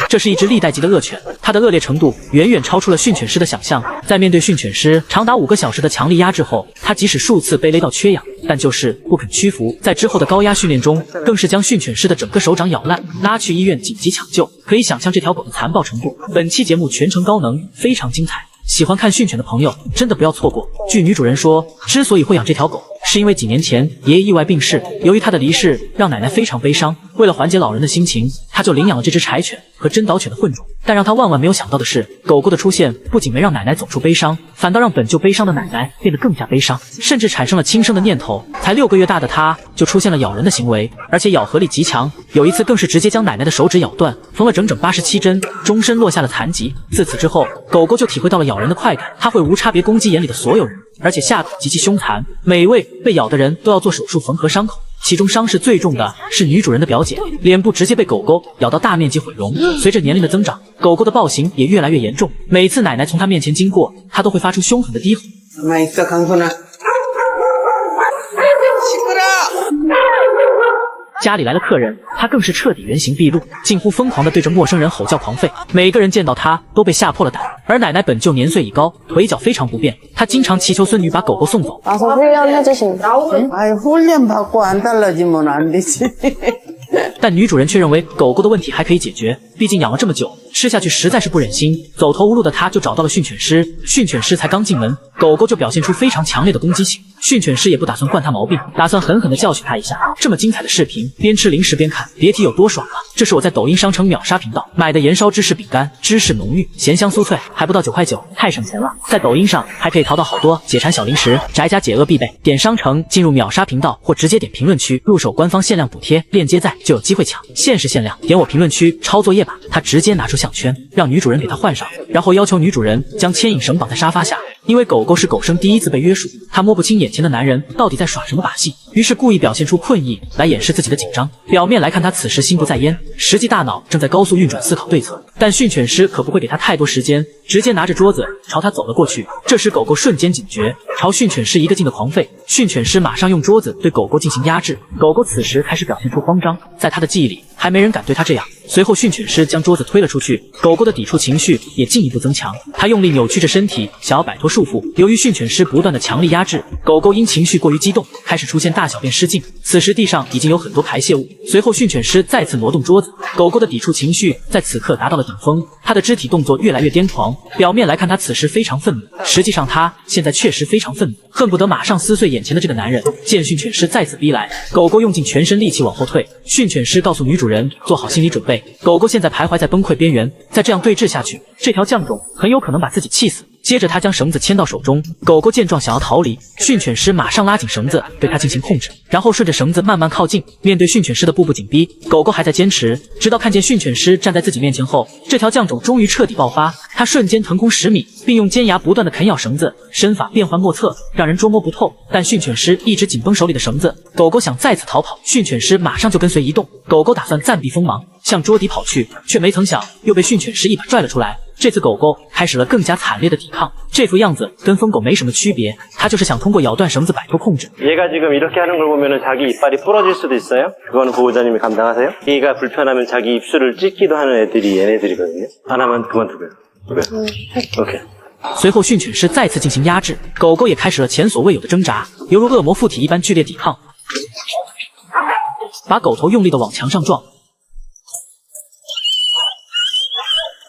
这是一只历代级的恶犬，它的恶劣程度远远超出了训犬师的想象。在面对训犬师长达5个小时的强力压制后，它即使数次被勒到缺氧，但就是不肯屈服。在之后的高压训练中，更是将训犬师的整个手掌咬烂，拉去医院紧急抢救。可以想象这条狗的残暴程度。本期节目全程高能，非常精彩。喜欢看训犬的朋友真的不要错过。据女主人说，之所以会养这条狗，是因为几年前爷爷意外病逝，由于他的离世让奶奶非常悲伤，为了缓解老人的心情，他就领养了这只柴犬和真岛犬的混种。但让他万万没有想到的是，狗狗的出现不仅没让奶奶走出悲伤，反倒让本就悲伤的奶奶变得更加悲伤，甚至产生了轻生的念头。才6个月大的他就出现了咬人的行为，而且咬合力极强，有一次更是直接将奶奶的手指咬断，缝了整整87针，终身落下了残疾。自此之后，狗狗就体会到了咬人的快感，它会无差别攻击眼里的所有人，而且下口极其凶残，每位被咬的人都要做手术缝合伤口。其中伤势最重的是女主人的表姐，脸部直接被狗狗咬到大面积毁容。随着年龄的增长，狗狗的暴行也越来越严重，每次奶奶从她面前经过，她都会发出凶狠的低吼。家里来了客人，他更是彻底原形毕露，近乎疯狂地对着陌生人吼叫狂吠，每个人见到他都被吓破了胆。而奶奶本就年岁已高，腿脚非常不便，她经常祈求孙女把狗狗送走。但女主人却认为狗狗的问题还可以解决，毕竟养了这么久，吃下去实在是不忍心。走投无路的她就找到了训犬师，训犬师才刚进门，狗狗就表现出非常强烈的攻击性，训犬师也不打算惯它毛病，打算狠狠地教训它一下。这么精彩的视频，边吃零食边看，别提有多爽了。这是我在抖音商城秒杀频道买的盐烧芝士饼干，芝士浓郁，咸香酥脆，还不到9块9，太省钱了。在抖音上还可以淘到好多解馋小零食，宅家解饿必备。点商城进入秒杀频道，或直接点评论区入手官方限量补贴，链接在就有机会抢，限时限量。点我评论区抄作业吧。他直接拿出项圈，让女主人给他换上，然后要求女主人将牵引绳绑在沙发下。因为狗狗是狗生第一次被约束，他摸不清眼前的男人到底在耍什么把戏，于是故意表现出困意来掩饰自己的紧张。表面来看他此时心不在焉，实际大脑正在高速运转思考对策。但训犬师可不会给他太多时间，直接拿着桌子朝他走了过去。这时狗狗瞬间警觉，朝训犬师一个劲的狂吠。训犬师马上用桌子对狗狗进行压制，狗狗此时开始表现出慌张，在他的记忆里还没人敢对他这样。随后训犬师将桌子推了出去，狗狗的抵触情绪也进一步增强，他用力扭曲着身体想要摆脱束缚。由于训犬师不断的强力压制，狗狗因情绪过于激动，开始出现大小便失禁。此时地上已经有很多排泄物，随后训犬师再次挪动桌子，狗狗的抵触情绪在此刻达到了顶峰，他的肢体动作越来越癫狂。表面来看他此时非常愤怒，实际上他现在确实非常愤怒，恨不得马上撕碎眼前的这个男人。见训犬师再次逼来，狗狗用尽全身力气往后退。训犬师告诉女主人做好心理准备，狗狗现在徘徊在崩溃边缘，再这样对峙下去，这条犟种很有可能把自己气死。接着他将绳子牵到手中，狗狗见状想要逃离，训犬师马上拉紧绳子对它进行控制，然后顺着绳子慢慢靠近。面对训犬师的步步紧逼，狗狗还在坚持，直到看见训犬师站在自己面前后，这条犟种终于彻底爆发，它瞬间腾空10米，并用尖牙不断的啃咬绳子，身法变幻莫测，让人捉摸不透。但训犬师一直紧绷手里的绳子，狗狗想再次逃跑，训犬师马上就跟随移动，狗狗打算暂避锋芒，向桌底跑去，却没曾想又被训犬师一把拽了出来。这次狗狗开始了更加惨烈的抵抗，这副样子跟疯狗没什么区别，它就是想通过咬断绳子摆脱控制。 얘가 지금 이렇게 하는 걸 보면은 자기 이빨이 부러질 수도 있어요. 그거는 보호자님이 감당하세요. 얘가 불편하면 자기 입술을 찢기도 하는 애들이 얘네들이거든요. 하나만 그만두고요. 오케이. 随后训犬师再次进行压制，狗狗也开始了前所未有的挣扎，犹如恶魔附体一般剧烈抵抗，把狗头用力的往墙上撞。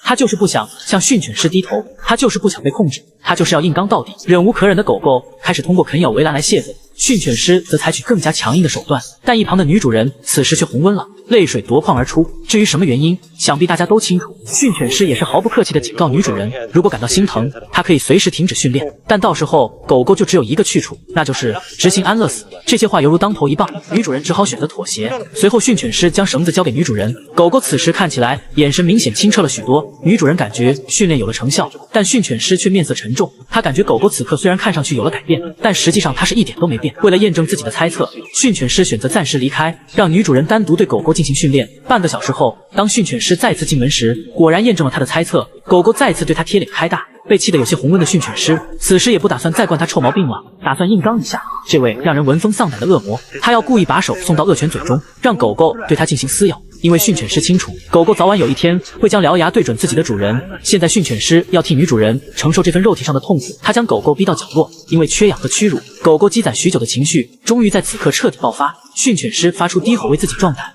他就是不想向训犬师低头，他就是不想被控制，他就是要硬刚到底。忍无可忍的狗狗开始通过啃咬围栏来泄愤，训犬师则采取更加强硬的手段。但一旁的女主人此时却红温了，泪水夺眶而出。至于什么原因，想必大家都清楚。训犬师也是毫不客气地警告女主人，如果感到心疼，她可以随时停止训练，但到时候狗狗就只有一个去处，那就是执行安乐死。这些话犹如当头一棒，女主人只好选择妥协。随后训犬师将绳子交给女主人，狗狗此时看起来眼神明显清澈了许多。女主人感觉训练有了成效，但训犬师却面色沉重。他感觉狗狗此刻虽然看上去有了改变，但实际上他是一点都没变。为了验证自己的猜测，训犬师选择暂时离开，让女主人单独对狗狗进行训练。半个小时后，当训犬师再次进门时，果然验证了他的猜测，狗狗再次对他贴脸开大。被气得有些红温的训犬师，此时也不打算再惯他臭毛病了，打算硬刚一下。这位让人闻风丧胆的恶魔，他要故意把手送到恶犬嘴中，让狗狗对他进行撕咬。因为训犬师清楚，狗狗早晚有一天会将獠牙对准自己的主人。现在训犬师要替女主人承受这份肉体上的痛苦，他将狗狗逼到角落，因为缺氧和屈辱，狗狗积攒许久的情绪终于在此刻彻底爆发。训犬师发出低吼为自己壮胆，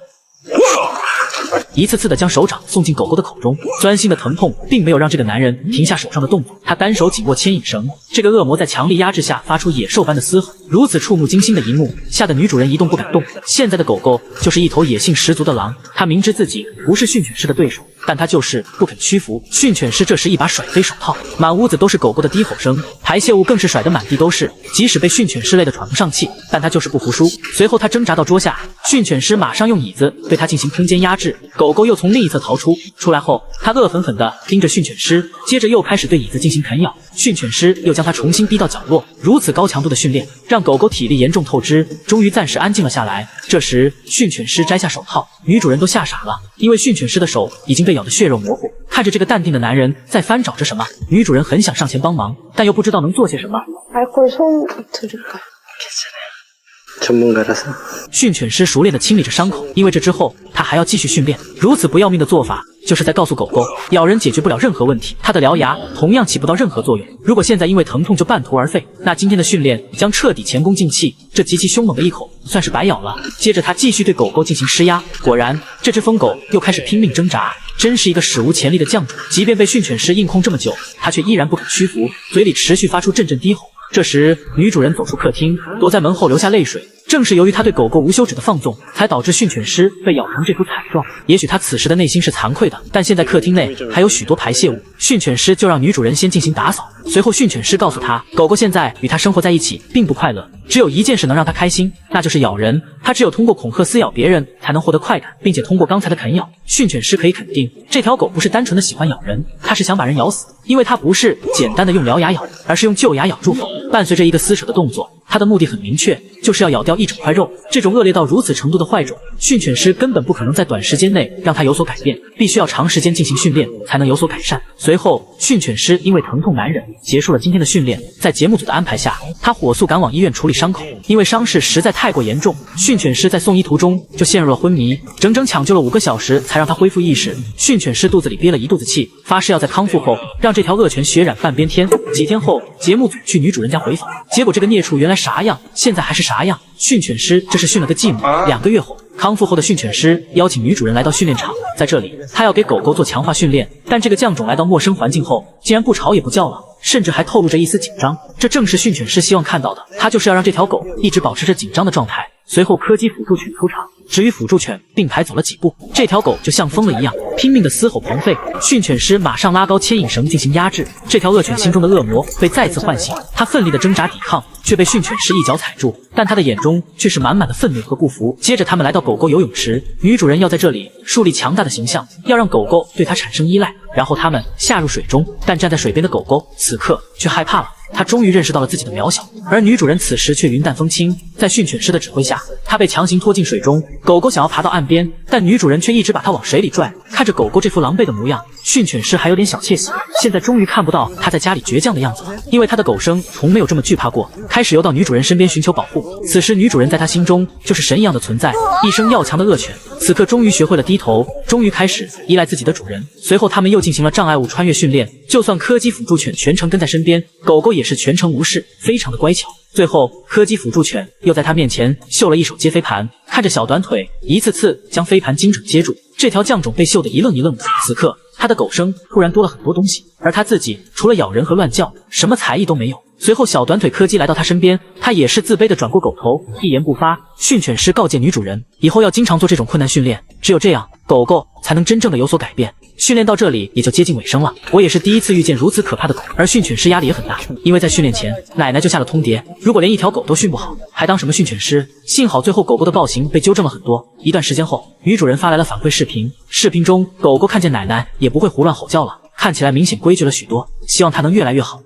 一次次地将手掌送进狗狗的口中，钻心的疼痛并没有让这个男人停下手上的动作，他单手紧握牵引绳。这个恶魔在强力压制下发出野兽般的嘶吼，如此触目惊心的一幕，吓得女主人一动不敢动。现在的狗狗就是一头野性十足的狼，他明知自己不是训犬师的对手，但他就是不肯屈服。训犬师这时一把甩飞手套，满屋子都是狗狗的低吼声，排泄物更是甩得满地都是。即使被训犬师累得喘不上气，但他就是不服输。随后他挣扎到桌下，训犬师马上用椅子对他进行空间压制，狗狗又从另一侧逃出。出来后，他恶狠狠地盯着训犬师，接着又开始对椅子进行啃咬。训犬师又将他重新逼到角落。如此高强度的训练让狗狗体力严重透支，终于暂时安静了下来。这时训犬师摘下手套，女主人都吓傻了，因为训犬师的手已经被咬得血肉模糊。看着这个淡定的男人在翻找着什么，女主人很想上前帮忙，但又不知道能做些什么。训犬师熟练地清理着伤口，因为这之后他还要继续训练。如此不要命的做法，就是在告诉狗狗，咬人解决不了任何问题，它的獠牙同样起不到任何作用。如果现在因为疼痛就半途而废，那今天的训练将彻底前功尽弃。这极其凶猛的一口算是白咬了。接着他继续对狗狗进行施压，果然这只疯狗又开始拼命挣扎，真是一个史无前例的犟种。即便被训犬师硬控这么久，他却依然不肯屈服，嘴里持续发出阵阵低吼。这时女主人走出客厅，躲在门后流下泪水。正是由于他对狗狗无休止的放纵，才导致训犬师被咬成这副惨状。也许他此时的内心是惭愧的，但现在客厅内还有许多排泄物，训犬师就让女主人先进行打扫。随后训犬师告诉他，狗狗现在与他生活在一起并不快乐，只有一件事能让他开心，那就是咬人。他只有通过恐吓撕咬别人才能获得快感，并且通过刚才的啃咬，训犬师可以肯定这条狗不是单纯的喜欢咬人，它是想把人咬死，因为它不是简单的用獠牙咬，而是用旧牙咬住狗。伴随着一个撕扯的动作，它的目的很明确，就是要咬掉一整块肉。这种恶劣到如此程度的坏种，训犬师根本不可能在短时间内让它有所改变，必须要长时间进行训练才能有所改善。随后训犬师因为疼痛难忍，结束了今天的训练。在节目组的安排下，他火速赶往医院处理伤口，因为伤势实在太过严重，训犬师在送医途中就陷入了昏迷，整整抢救了5个小时才让他恢复意识。训犬师肚子里憋了一肚子气，发誓要在康复后让这条恶犬血染半边天。几天后，节目组去女主人家回访，结果这个孽畜原来啥样，现在还是啥样。训犬师这是训了个寂寞。2个月后，康复后的训犬师邀请女主人来到训练场，在这里他要给狗狗做强化训练，但这个犟种来到陌生环境后，竟然不吵也不叫了，甚至还透露着一丝紧张。这正是训犬师希望看到的，他就是要让这条狗一直保持着紧张的状态。随后柯基辅助犬出场，只与辅助犬并排走了几步，这条狗就像疯了一样，拼命的嘶吼狂吠。训犬师马上拉高牵引绳进行压制，这条恶犬心中的恶魔被再次唤醒，它奋力的挣扎抵抗，却被训犬师一脚踩住，但他的眼中却是满满的愤怒和不服。接着他们来到狗狗游泳池，女主人要在这里树立强大的形象，要让狗狗对它产生依赖，然后他们下入水中。但站在水边的狗狗此刻却害怕了，他终于认识到了自己的渺小，而女主人此时却云淡风轻。在训犬师的指挥下，她被强行拖进水中，狗狗想要爬到岸边，但女主人却一直把它往水里拽。看着狗狗这副狼狈的模样，训犬师还有点小窃喜，现在终于看不到它在家里倔强的样子了，因为他的狗生从没有这么惧怕过。开始游到女主人身边寻求保护，此时女主人在他心中就是神一样的存在，一生要强的恶犬，此刻终于学会了低头，终于开始依赖自己的主人。随后他们又进行了障碍物穿越训练，就算柯基辅助犬全程跟在身边，狗狗也是全程无视，非常的乖巧。最后柯基辅助犬又在他面前秀了一手接飞盘，看着小短腿一次次将飞盘精准接住，这条犟种被秀得一愣一愣的。此刻他的狗生突然多了很多东西，而他自己除了咬人和乱叫，什么才艺都没有。随后小短腿柯基来到他身边，他也是自卑的转过狗头，一言不发。训犬师告诫女主人，以后要经常做这种困难训练，只有这样狗狗才能真正的有所改变。训练到这里也就接近尾声了，我也是第一次遇见如此可怕的狗，而训犬师压力也很大，因为在训练前奶奶就下了通牒，如果连一条狗都训不好，还当什么训犬师。幸好最后狗狗的暴行被纠正了很多。一段时间后，女主人发来了反馈视频，视频中狗狗看见奶奶也不会胡乱吼叫了，看起来明显规矩了许多，希望它能越来越好。